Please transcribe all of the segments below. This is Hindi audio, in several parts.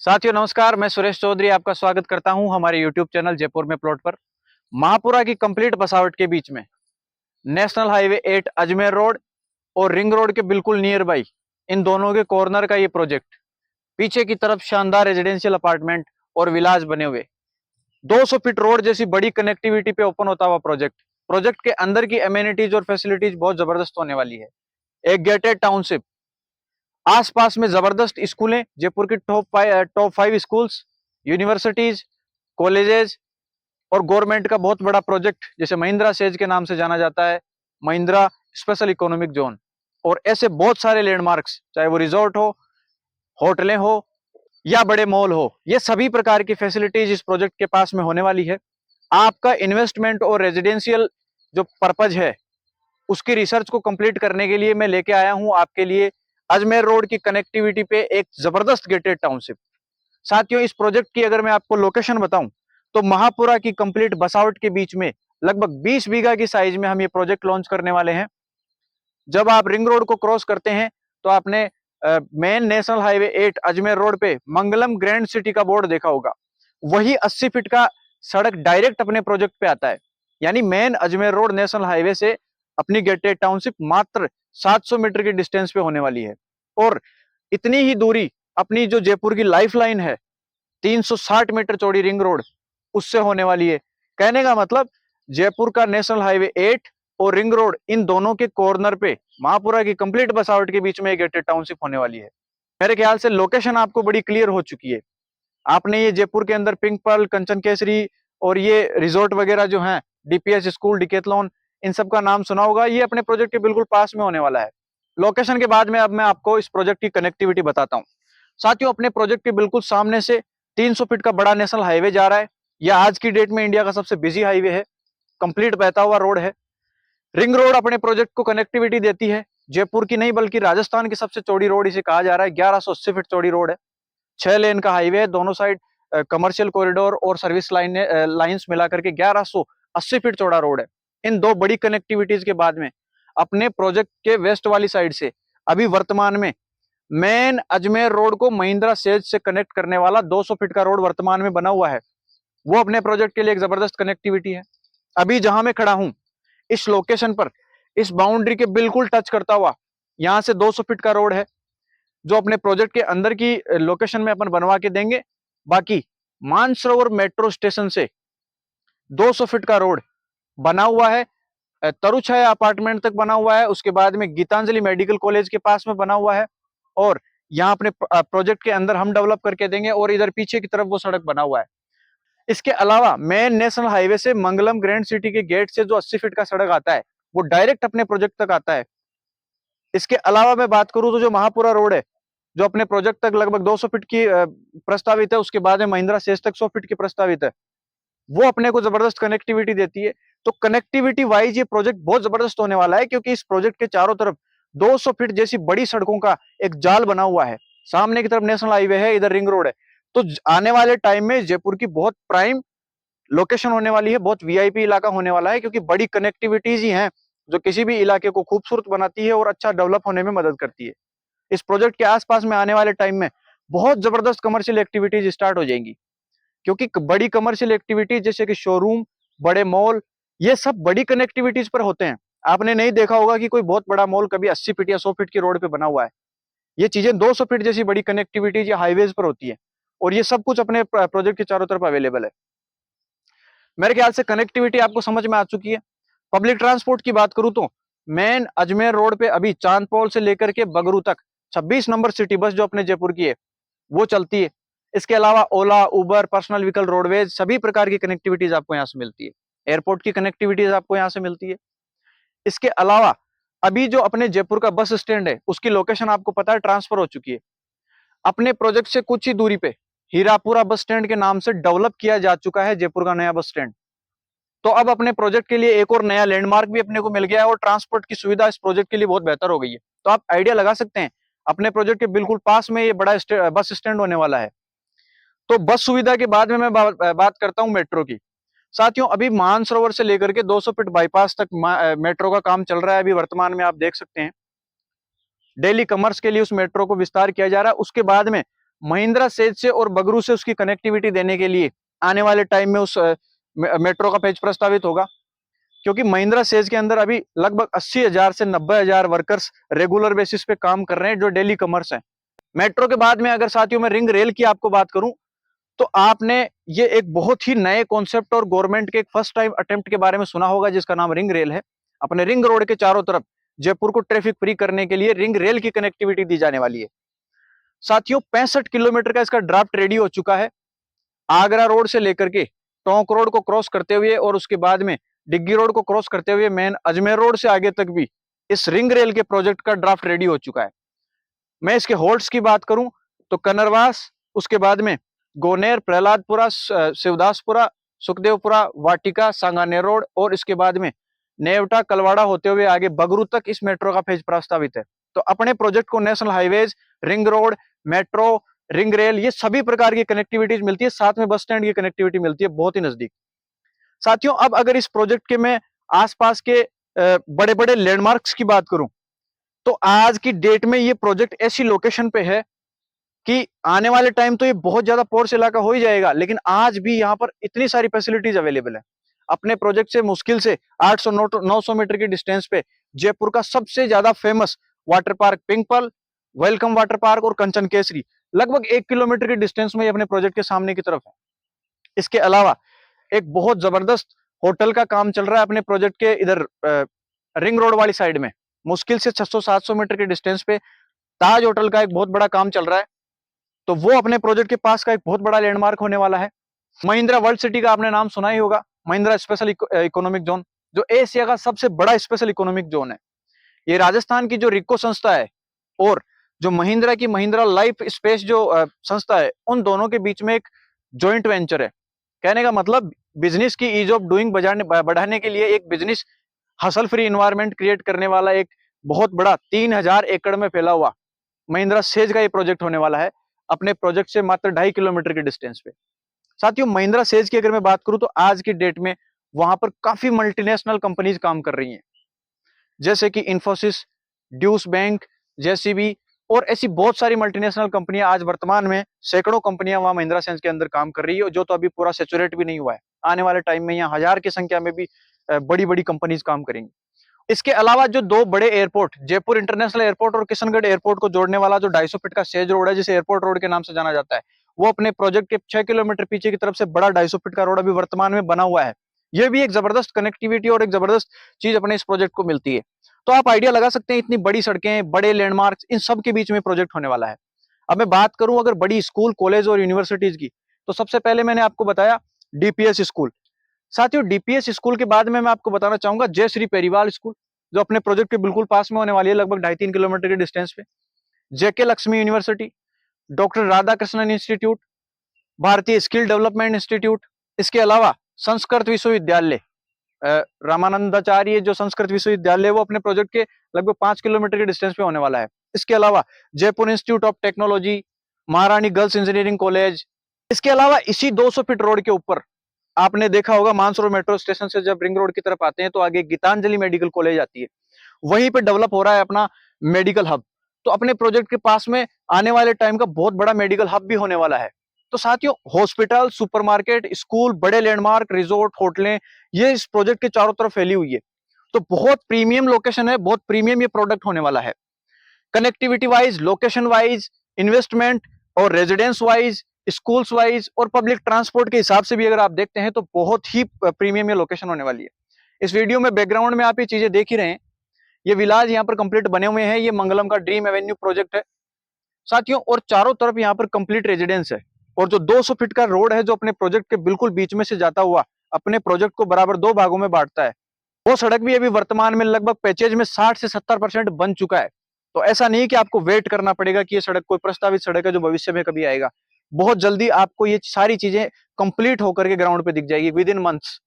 साथियों नमस्कार, मैं सुरेश चौधरी आपका स्वागत करता हूं हमारे YouTube चैनल जयपुर में प्लॉट पर। महापुरा की कंप्लीट बसावट के बीच में नेशनल हाईवे 8 अजमेर रोड और रिंग रोड के बिल्कुल नियर बाई इन दोनों के कॉर्नर का ये प्रोजेक्ट, पीछे की तरफ शानदार रेजिडेंशियल अपार्टमेंट और विलाज बने हुए 200 फीट रोड जैसी बड़ी कनेक्टिविटी पे ओपन होता हुआ प्रोजेक्ट के अंदर की एमेनिटीज और फैसिलिटीज बहुत जबरदस्त होने वाली है। एक गेटेड टाउनशिप, आसपास में जबरदस्त स्कूलें, जयपुर की टॉप 5 स्कूल्स, यूनिवर्सिटीज, कॉलेजेस और गवर्नमेंट का बहुत बड़ा प्रोजेक्ट जैसे महिंद्रा सेज के नाम से जाना जाता है, महिंद्रा स्पेशल इकोनॉमिक जोन। और ऐसे बहुत सारे लैंडमार्क्स, चाहे वो रिजॉर्ट हो, होटलें हो या बड़े मॉल हो, ये सभी प्रकार की फैसिलिटीज इस प्रोजेक्ट के पास में होने वाली है। आपका इन्वेस्टमेंट और रेजिडेंशियल जो पर्पज है उसकी रिसर्च को कंप्लीट करने के लिए मैं लेके आया हूं आपके लिए अजमेर रोड की कनेक्टिविटी पे एक जबरदस्त गेटेड टाउनशिप। साथियों, इस प्रोजेक्ट की अगर मैं आपको लोकेशन बताऊं तो महापुरा की कंप्लीट बसावट के बीच में लगभग 20 बीघा की साइज में हम ये प्रोजेक्ट लॉन्च करने वाले हैं। जब आप रिंग रोड को क्रॉस करते हैं तो आपने main national highway 8 Ajmer road पे मंगलम ग्रैंड सिटी का बोर्ड देखा होगा। वही 80 फीट का सड़क डायरेक्ट अपने प्रोजेक्ट पे आता है। यानी main Ajmer road national highway से अपनी गेटेड टाउनशिप मात्र 700 मीटर की डिस्टेंस पे होने वाली है। और इतनी ही दूरी अपनी जो जयपुर की लाइफलाइन है, 360 मीटर चौड़ी रिंग रोड, उससे होने वाली है। कहने का मतलब जयपुर का नेशनल हाईवे 8 और रिंग रोड, इन दोनों के कॉर्नर पे महापुरा की कंप्लीट बसावट के बीच में एक गेटेड टाउनशिप होने वाली है। मेरे ख्याल से लोकेशन आपको बड़ी क्लियर हो चुकी है। आपने ये जयपुर के अंदर पिंक पर्ल, कंचन केसरी और ये रिजॉर्ट वगैरह जो हैं, डीपीएस स्कूल, डिकेथलॉन, इन सब का नाम सुना होगा। ये अपने प्रोजेक्ट के बिल्कुल पास में होने वाला है। लोकेशन के बाद में अब मैं आपको इस प्रोजेक्ट की कनेक्टिविटी बताता हूँ। साथियों, अपने प्रोजेक्ट के बिल्कुल सामने से 300 फीट का बड़ा नेशनल हाईवे जा रहा है। यह आज की डेट में इंडिया का सबसे बिजी हाईवे है, कंप्लीट बहता हुआ रोड है। रिंग रोड अपने प्रोजेक्ट को कनेक्टिविटी देती है। जयपुर की नहीं बल्कि राजस्थान की सबसे चौड़ी रोड इसे कहा जा रहा है। 1180 फीट चौड़ी रोड है, 6 लेन का हाईवे है, दोनों साइड कमर्शियल कॉरिडोर और सर्विस लाइन्स मिलाकर के 1180 फीट चौड़ा रोड है। इन दो बड़ी कनेक्टिविटीज के बाद में अपने प्रोजेक्ट के वेस्ट वाली साइड से अभी वर्तमान में मेन अजमेर रोड को महिंद्रा सेज से कनेक्ट करने वाला 200 फीट का रोड वर्तमान में बना हुआ है। वो अपने प्रोजेक्ट के लिए एक जबरदस्त कनेक्टिविटी है। अभी जहां मैं खड़ा हूं, इस लोकेशन पर, इस बाउंड्री के बिल्कुल टच करता हुआ यहां से 200 फीट का रोड है जो अपने प्रोजेक्ट के अंदर की लोकेशन में अपन बनवा के देंगे। बाकी मानसरोवर मेट्रो स्टेशन से 200 फीट का रोड बना हुआ है, तरुछाया अपार्टमेंट तक बना हुआ है, उसके बाद में गीतांजलि मेडिकल कॉलेज के पास में बना हुआ है। और यहाँ अपने प्रोजेक्ट के अंदर हम डेवलप करके देंगे और इधर पीछे की तरफ वो सड़क बना हुआ है। इसके अलावा मेन नेशनल हाईवे से मंगलम ग्रैंड सिटी के गेट से जो 80 फीट का सड़क आता है वो डायरेक्ट अपने प्रोजेक्ट तक आता है। इसके अलावा मैं बात करूं तो जो महापुरा रोड है, जो अपने प्रोजेक्ट तक लगभग 200 फीट की प्रस्तावित है, उसके बाद में महिंद्रा सेज तक 100 फीट की प्रस्तावित है, वो अपने को जबरदस्त कनेक्टिविटी देती है। तो कनेक्टिविटी वाइज ये प्रोजेक्ट बहुत जबरदस्त होने वाला है, क्योंकि इस प्रोजेक्ट के चारों तरफ 200 फीट जैसी बड़ी सड़कों का एक जाल बना हुआ है। सामने की तरफ नेशनल हाईवे है, इधर रिंग रोड है। तो आने वाले टाइम में जयपुर की बहुत प्राइम लोकेशन होने वाली है, बहुत वीआईपी इलाका होने वाला है, क्योंकि बड़ी कनेक्टिविटीज ही हैं जो किसी भी इलाके को खूबसूरत बनाती है और अच्छा डेवलप होने में मदद करती है। इस प्रोजेक्ट के आसपास में आने वाले टाइम में बहुत जबरदस्त कमर्शियल एक्टिविटीज स्टार्ट हो जाएंगी, क्योंकि बड़ी कमर्शियल एक्टिविटीज जैसे कि शोरूम, बड़े मॉल, ये सब बड़ी कनेक्टिविटीज पर होते हैं। आपने नहीं देखा होगा कि कोई बहुत बड़ा मॉल कभी 80 फीट या 100 फीट की रोड पे बना हुआ है। ये चीजें 200 फीट जैसी बड़ी कनेक्टिविटीज या हाईवेज पर होती है, और ये सब कुछ अपने प्रोजेक्ट के चारों तरफ अवेलेबल है। मेरे ख्याल से कनेक्टिविटी आपको समझ में आ चुकी है। पब्लिक ट्रांसपोर्ट की बात करूं तो मेन अजमेर रोड पे अभी चांदपोल से लेकर के बगरू तक 26 नंबर सिटी बस जो अपने जयपुर की है वो चलती है। इसके अलावा ओला, उबर, पर्सनल व्हीकल, रोडवेज, सभी प्रकार की कनेक्टिविटीज आपको यहाँ से मिलती है। एयरपोर्ट की कनेक्टिविटीज आपको यहाँ से मिलती है। इसके अलावा अभी जो अपने जयपुर का बस स्टैंड है उसकी लोकेशन आपको पता है ट्रांसफर हो चुकी है। अपने प्रोजेक्ट से कुछ ही दूरी पे हीरापुरा बस स्टैंड के नाम से डेवलप किया जा चुका है जयपुर का नया बस स्टैंड। तो अब अपने प्रोजेक्ट के लिए एक और नया लैंडमार्क भी अपने को मिल गया है, और ट्रांसपोर्ट की सुविधा इस प्रोजेक्ट के लिए बहुत बेहतर हो गई है। तो आप आइडिया लगा सकते हैं, अपने प्रोजेक्ट के बिल्कुल पास में ये बड़ा बस स्टैंड होने वाला है। तो बस सुविधा के बाद में मैं बात करता हूं मेट्रो की। साथियों, अभी मानसरोवर से लेकर के 200 फीट बाईपास तक मेट्रो का काम चल रहा है। अभी वर्तमान में आप देख सकते हैं, डेली कॉमर्स के लिए उस मेट्रो को विस्तार किया जा रहा है। उसके बाद में महिंद्रा सेज से और बगरू से उसकी कनेक्टिविटी देने के लिए आने वाले टाइम में उस मेट्रो का पेज प्रस्तावित होगा, क्योंकि महिंद्रा सेज के अंदर अभी लगभग 80,000 से 90,000 वर्कर्स रेगुलर बेसिस पे काम कर रहे हैं, जो डेली कमर्स हैं। मेट्रो के बाद में अगर साथियों मैं रिंग रेल की आपको बात करूं, तो आपने ये एक बहुत ही नए कॉन्सेप्ट और गवर्नमेंट के एक फर्स्ट टाइम अटेम्प्ट के बारे में सुना होगा, जिसका नाम रिंग रेल है। अपने रिंग रोड के चारों तरफ जयपुर को ट्रैफिक फ्री करने के लिए रिंग रेल की कनेक्टिविटी दी जाने वाली है। साथियों 65 किलोमीटर का इसका ड्राफ्ट रेडी हो चुका है। आगरा रोड से लेकर के टोंक रोड को क्रॉस करते हुए और उसके बाद में डिग्गी रोड को क्रॉस करते हुए मेन अजमेर रोड से आगे तक भी इस रिंग रेल के प्रोजेक्ट का ड्राफ्ट रेडी हो चुका है। मैं इसके होल्ड्स की बात करूं तो कनरवास, उसके बाद में गोनेर, प्रहलादपुरा, शिवदासपुरा, सुखदेवपुरा, वाटिका, सांगानेर रोड और इसके बाद में नेवटा, कलवाड़ा होते हुए आगे बगरू तक इस मेट्रो का फेज प्रस्तावित है। तो अपने प्रोजेक्ट को national highways, ring road, metro, ring rail, ये सभी प्रकार की कनेक्टिविटीज मिलती है, साथ में बस स्टैंड की कनेक्टिविटी मिलती है बहुत ही नजदीक। साथियों अब अगर इस प्रोजेक्ट के मैं आसपास के बड़े बड़े लैंडमार्क्स की बात करूं, तो आज की डेट में ये प्रोजेक्ट ऐसी लोकेशन पे है कि आने वाले टाइम तो ये बहुत ज्यादा पोर्स इलाका हो ही जाएगा, लेकिन आज भी यहाँ पर इतनी सारी फैसिलिटीज अवेलेबल है। अपने प्रोजेक्ट से मुश्किल से 800-900 मीटर की डिस्टेंस पे जयपुर का सबसे ज्यादा famous water park pink pearl, welcome water park और कंचन केसरी लगभग 1 किलोमीटर की डिस्टेंस में अपने प्रोजेक्ट के सामने की तरफ है। इसके अलावा एक बहुत जबरदस्त होटल का काम चल रहा है अपने प्रोजेक्ट के इधर रिंग रोड वाली साइड में, मुश्किल से 600-700 मीटर के डिस्टेंस पे ताज होटल का एक बहुत बड़ा काम चल रहा है। तो वो अपने प्रोजेक्ट के पास का एक बहुत बड़ा लैंडमार्क होने वाला है। महिंद्रा वर्ल्ड सिटी का आपने नाम सुना ही होगा, महिंद्रा स्पेशल इकोनॉमिक जोन, जो एशिया का सबसे बड़ा स्पेशल इकोनॉमिक जोन है। ये राजस्थान की जो रिको संस्था है और जो महिंद्रा की महिंद्रा लाइफ स्पेस जो संस्था है, उन दोनों के बीच में एक जॉइंट वेंचर है। कहने का मतलब बिजनेस की ईज ऑफ डूइंग बढ़ाने के लिए एक business hustle free environment create करने वाला एक बहुत बड़ा 3000 एकड़ में फैला हुआ महिंद्रा सेज का ये प्रोजेक्ट होने वाला है, अपने प्रोजेक्ट से मात्र 2.5 किलोमीटर की डिस्टेंस पे। साथियों महिंद्रा सेज की अगर मैं बात करूं, तो आज की डेट में वहां पर काफी मल्टीनेशनल कंपनीज काम कर रही हैं, जैसे कि इंफोसिस, ड्यूस बैंक, जेसीबी और ऐसी बहुत सारी मल्टीनेशनल कंपनियां आज वर्तमान में सैकड़ों कंपनियां वहां महिंद्रा सेज के अंदर काम कर रही है, जो तो अभी पूरा सेचुरेट भी नहीं हुआ है। आने वाले टाइम में यहाँ 1000 की संख्या में भी बड़ी बड़ी कंपनीज काम करेंगी। इसके अलावा जो दो बड़े एयरपोर्ट, जयपुर इंटरनेशनल एयरपोर्ट और किशनगढ़ एयरपोर्ट को जोड़ने वाला जो 250 फीट का सेज रोड है, जिसे एयरपोर्ट रोड के नाम से जाना जाता है, वो अपने प्रोजेक्ट के 6 किलोमीटर पीछे की तरफ से बड़ा 250 फीट का रोड अभी वर्तमान में बना हुआ है। यह भी एक जबरदस्त कनेक्टिविटी और एक जबरदस्त चीज अपने इस प्रोजेक्ट को मिलती है। तो आप आइडिया लगा सकते हैं, इतनी बड़ी सड़कें, बड़े लैंडमार्क, इन सब के बीच में प्रोजेक्ट होने वाला है। अब मैं बात करूं अगर बड़ी स्कूल, कॉलेज और यूनिवर्सिटीज की, तो सबसे पहले मैंने आपको बताया डीपीएस स्कूल। साथियों डीपीएस स्कूल के बाद में मैं आपको बताना चाहूंगा जय श्री पेरीवाल स्कूल, जो अपने प्रोजेक्ट के बिल्कुल पास में होने वाली है, लगभग 2.5-3 किलोमीटर के डिस्टेंस पे। JK Lakshmi university, doctor Radhakrishnan institute, Bharatiya skill development institute, इसके अलावा संस्कृत विश्वविद्यालय, रामानंदाचार्य जो संस्कृत विश्वविद्यालय, वो अपने प्रोजेक्ट के लगभग 5 किलोमीटर के डिस्टेंस पे होने वाला है। इसके अलावा जयपुर इंस्टीट्यूट ऑफ टेक्नोलॉजी, महारानी गर्ल्स इंजीनियरिंग कॉलेज। इसके अलावा इसी 200 फीट रोड के ऊपर आपने देखा होगा मानसरोवर मेट्रो स्टेशन से जब रिंग रोड की तरफ आते हैं तो आगे गीतांजलि मेडिकल कॉलेज आती है, वहीं पे डेवलप हो रहा है अपना मेडिकल हब। तो अपने प्रोजेक्ट के पास में आने वाले टाइम का बहुत बड़ा मेडिकल हब भी होने वाला है। तो साथियों हॉस्पिटल, सुपरमार्केट, स्कूल, बड़े लैंडमार्क, रिजोर्ट, होटलें, ये इस प्रोजेक्ट के चारों तरफ फैली हुई है। तो बहुत प्रीमियम लोकेशन है, बहुत प्रीमियम ये प्रोडक्ट होने वाला है। Connectivity wise, location wise, investment और रेजिडेंस वाइज, स्कूल्स वाइज और पब्लिक ट्रांसपोर्ट के हिसाब से भी अगर आप देखते हैं तो बहुत ही प्रीमियम ये लोकेशन होने वाली है। इस वीडियो में बैकग्राउंड में आप ये चीजें देख ही रहे हैं, ये विलाज यहाँ पर कंप्लीट बने हुए हैं, ये मंगलम का ड्रीम एवेन्यू प्रोजेक्ट है साथियों, और चारों तरफ यहाँ पर कंप्लीट रेजिडेंस है। और जो 200 फीट का रोड है जो अपने प्रोजेक्ट के बिल्कुल बीच में से जाता हुआ अपने प्रोजेक्ट को बराबर 2 भागों में बांटता है, वो सड़क भी अभी वर्तमान में लगभग पैचेज में 60 से 70% बन चुका है। तो ऐसा नहीं कि आपको वेट करना पड़ेगा कि ये सड़क कोई प्रस्तावित सड़क है जो भविष्य में कभी आएगा, बहुत जल्दी आपको ये सारी चीजें कंप्लीट होकर के ग्राउंड पे दिख जाएगी विद इन मंथ्स।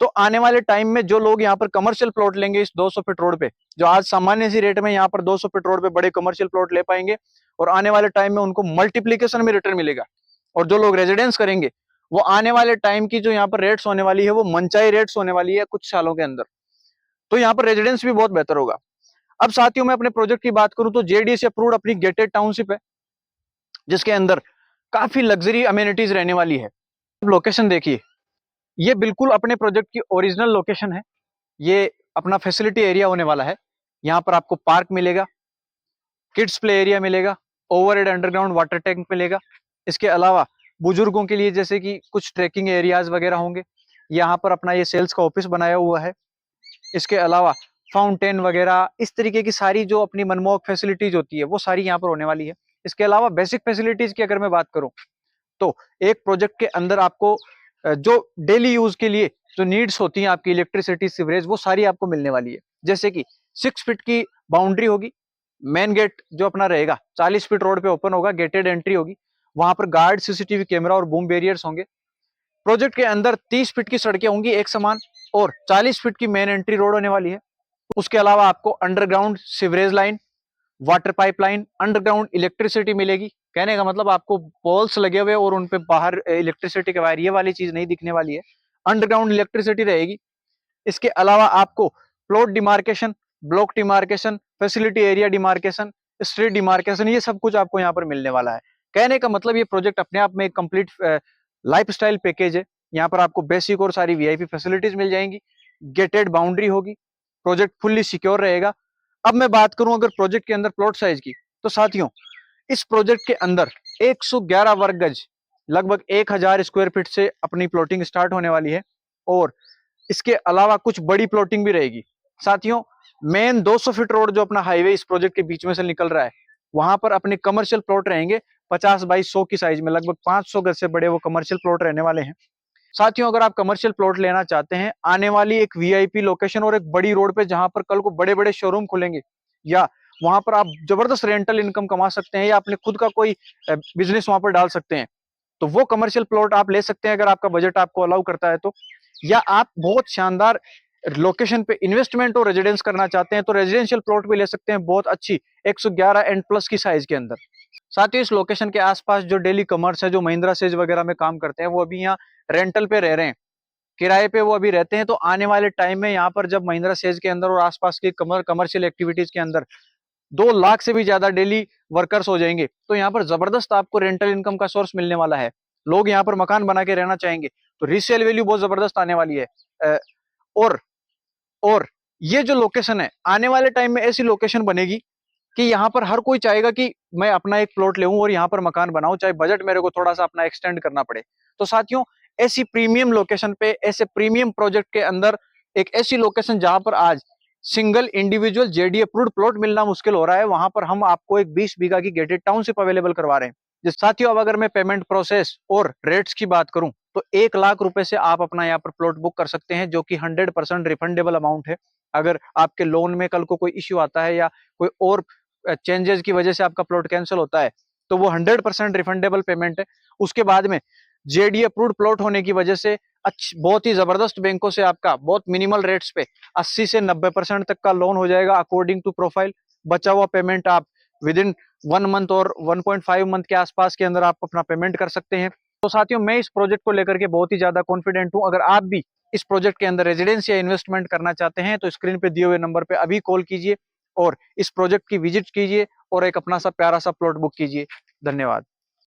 तो आने वाले टाइम में जो लोग यहाँ पर कमर्शियल प्लॉट लेंगे इस 200 फीट रोड पे, जो आज सामान्य सी रेट में यहाँ पर 200 फीट रोड पे बड़े कमर्शियल प्लॉट ले पाएंगे, और आने वाले टाइम में उनको मल्टीप्लीकेशन में रिटर्न मिलेगा। और जो लोग रेजिडेंस करेंगे वो आने वाले टाइम की जो यहाँ पर रेट्स होने वाली है वो मनचाही रेट्स होने वाली है कुछ सालों के अंदर। तो यहाँ पर रेजिडेंस भी बहुत बेहतर होगा। अब साथियों मैं अपने प्रोजेक्ट की बात करूं तो जेडीए से अप्रूव्ड अपनी गेटेड टाउनशिप है, जिसके अंदर काफी लग्जरी अमेनिटीज रहने वाली है। लोकेशन देखिए, ये बिल्कुल अपने प्रोजेक्ट की ओरिजिनल लोकेशन है। ये अपना फैसिलिटी एरिया होने वाला है। यहाँ पर आपको पार्क मिलेगा, किड्स प्ले एरिया मिलेगा, ओवरहेड अंडरग्राउंड वाटर टैंक मिलेगा। इसके अलावा बुजुर्गों के लिए जैसे कि कुछ ट्रैकिंग एरियाज वगैरह होंगे। यहाँ पर अपना ये सेल्स का ऑफिस बनाया हुआ है। इसके अलावा फाउंटेन वगैरह इस तरीके की सारी जो अपनी मनमोहक फैसिलिटीज होती है वो सारी यहाँ पर होने वाली है। इसके अलावा बेसिक फैसिलिटीज की अगर मैं बात करूं तो एक प्रोजेक्ट के अंदर आपको जो डेली यूज के लिए जो नीड्स होती हैं आपकी, इलेक्ट्रिसिटी, सीवरेज, वो सारी आपको मिलने वाली है। जैसे कि 6 फीट की बाउंड्री होगी, मेन गेट जो अपना रहेगा 40 फीट रोड पे ओपन होगा, गेटेड एंट्री होगी, वहां पर गार्ड, सीसीटीवी कैमरा और बूम बैरियर्स होंगे। प्रोजेक्ट के अंदर 30 फीट की सड़कें होंगी एक समान, और 40 फीट की मेन एंट्री रोड होने वाली है। उसके अलावा आपको underground sewerage line, water pipeline, underground electricity मिलेगी। कहने का मतलब आपको पोल्स लगे हुए और उन पे बाहर इलेक्ट्रिसिटी के वायर, ये वाली चीज नहीं दिखने वाली है, अंडरग्राउंड इलेक्ट्रिसिटी रहेगी। इसके अलावा आपको plot demarcation, block demarcation, facility area demarcation, street demarcation, ये सब कुछ आपको यहाँ पर मिलने वाला है। कहने का मतलब ये प्रोजेक्ट अपने आप में एक कंप्लीट लाइफस्टाइल पैकेज है। यहाँ पर आपको बेसिक और सारी वीआईपी फैसिलिटीज मिल जाएंगी, गेटेड बाउंड्री होगी, प्रोजेक्ट फुल्ली सिक्योर रहेगा। अब मैं बात करूं अगर प्रोजेक्ट के अंदर प्लॉट साइज की, तो साथियों इस प्रोजेक्ट के अंदर 111 वर्ग गज, लगभग 1000 स्क्वायर फीट से अपनी प्लॉटिंग स्टार्ट होने वाली है। और इसके अलावा कुछ बड़ी प्लॉटिंग भी रहेगी। साथियों मेन 200 फीट रोड जो अपना हाईवे इस प्रोजेक्ट के बीच में से निकल रहा है, वहां पर अपने कमर्शियल प्लॉट रहेंगे 50 बाई 100 की साइज में, लगभग 500 गज से बड़े वो कमर्शियल प्लॉट रहने वाले हैं। साथियों अगर आप कमर्शियल प्लॉट लेना चाहते हैं आने वाली एक वीआईपी लोकेशन और एक बड़ी रोड पे, जहां पर कल को बड़े बड़े शोरूम खुलेंगे, या वहां पर आप जबरदस्त रेंटल इनकम कमा सकते हैं, या अपने खुद का कोई बिजनेस वहां पर डाल सकते हैं, तो वो कमर्शियल प्लॉट आप ले सकते हैं अगर आपका बजट आपको अलाउ करता है तो। या आप बहुत शानदार लोकेशन पे इन्वेस्टमेंट और रेजिडेंस करना चाहते हैं तो रेजिडेंशियल प्लॉट भी ले सकते हैं बहुत अच्छी 111 एंड प्लस की साइज के अंदर। साथ ही इस लोकेशन के आसपास जो डेली कमर्स है, जो महिंद्रा सेज वगैरह में काम करते हैं, वो अभी यहाँ रेंटल पे रह रहे हैं, किराए पे वो अभी रहते हैं। तो आने वाले टाइम में यहाँ पर जब महिंद्रा सेज के अंदर और आसपास की कमर्शियल एक्टिविटीज के अंदर 2 लाख से भी ज्यादा डेली वर्कर्स हो जाएंगे, तो यहाँ पर जबरदस्त आपको रेंटल इनकम का सोर्स मिलने वाला है। लोग यहाँ पर मकान बना के रहना चाहेंगे, तो रीसेल वैल्यू बहुत जबरदस्त आने वाली है। और और ये जो लोकेशन है, आने वाले टाइम में ऐसी लोकेशन बनेगी कि यहाँ पर हर कोई चाहेगा कि मैं अपना एक प्लॉट लेऊं और यहाँ पर मकान बनाऊं, चाहे बजट मेरे को थोड़ा सा अपना एक्सटेंड करना पड़े। तो साथियों ऐसी प्रीमियम लोकेशन पे, ऐसे प्रीमियम प्रोजेक्ट के अंदर, एक ऐसी लोकेशन जहां पर आज single individual JD approved plot मिलना मुश्किल हो रहा है, वहां पर हम आपको एक 20 बीघा की गेटेड टाउनशिप अवेलेबल करवा रहे हैं। जिस साथियों अब अगर मैं पेमेंट प्रोसेस और रेट्स की बात करूं तो 1 लाख रुपए से आप अपना यहाँ पर प्लॉट बुक कर सकते हैं, जो कि 100% रिफंडेबल अमाउंट है। अगर आपके लोन में कल को कोई इश्यू आता है या कोई और चेंजेस की वजह से आपका प्लॉट कैंसिल होता है, तो वो 100% रिफंडेबल पेमेंट है। उसके बाद में जेडी अप्रूव्ड प्लॉट होने की वजह से बहुत ही जबरदस्त बैंकों से आपका बहुत मिनिमल रेट्स पे 80 से 90% तक का लोन हो जाएगा अकॉर्डिंग टू प्रोफाइल। बचा हुआ पेमेंट आप विद इन 1 मंथ और 1.5 मंथ के आसपास के अंदर आप अपना पेमेंट कर सकते हैं। तो साथियों मैं इस प्रोजेक्ट को लेकर के बहुत ही ज्यादा कॉन्फिडेंट हूं। अगर आप भी इस प्रोजेक्ट के अंदर रेजिडेंस या इन्वेस्टमेंट करना चाहते हैं तो स्क्रीन पे दिए हुए नंबर पे अभी कॉल कीजिए और इस प्रोजेक्ट की विजिट कीजिए और एक अपना सा प्यारा सा प्लॉट बुक कीजिए। धन्यवाद।